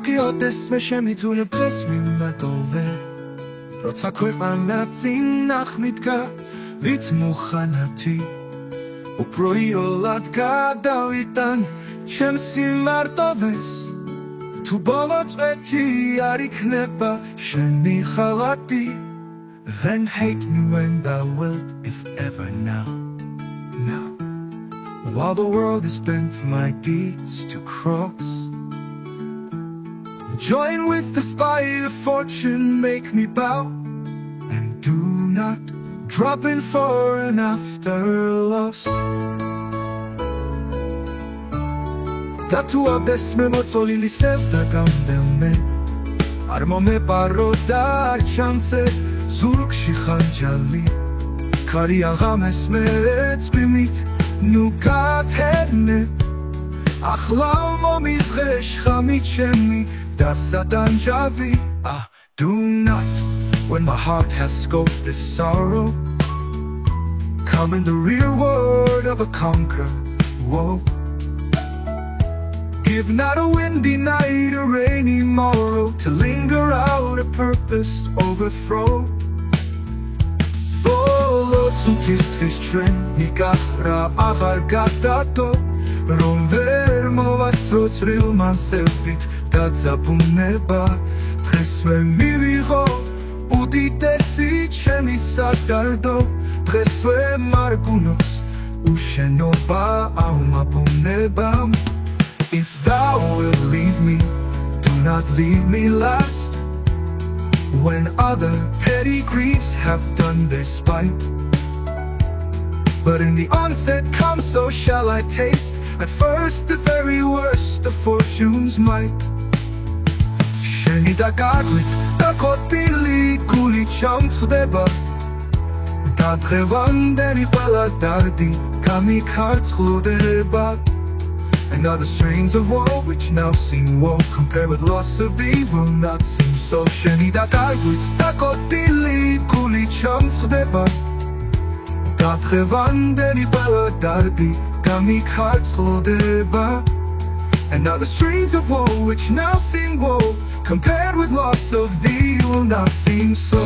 მოგიოდეს მე შემიძულე დღეს მიმატოვე როცა ქვეყანა წინ ახმიდგა ვით მუხანათი უფრო იოლად გადავიტან ჩემს სიმარტოვეს თუ ბოლო წვეთი არ იქნება შენი ხალათი Then hate me when thou wilt, if ever now While the world is bent my deeds to cross Join with the spite of fortune, make me bow And do not drop in for an after loss Tatuades me mozzolili sevda gamdelme Armome paroda archance Zurgshi khanjali Kari aghames me etzvimit Nu katherne Akhlau momizghesh khamit shemi Dasadanjavi Do not When my heart has scoped this sorrow Come in the rear word of a conquer Woe Give not a windy night a rainy morrow To linger out a purposed overthrow Bolo tsukistris tren nikah ra agar gatato Rom ver movastro tsril man sevdit Dadzabuნება დღესვე მივიღო უდიდესი ჩემი სადარდო დღესვე მარგუნოს უშენობა აუმაბუნებამ If thou will leave me, do not leave me last When other petty griefs have done their spite But in the onset come so shall I taste At first the very worst of fortune's might Sheni dagagwit, dakotili guli chamtsdeba Dadrevandeni qvela dardi kamikhartsdeba And other strains of woe which now seem woe Compared with loss of thee will not seem so Sheni dagagwit, dakotili guli chamtsdeba Dadrevandeni qvela dardi kamikhartsdeba And other strains of woe which now seem woe Compared with loss of thee will not seem so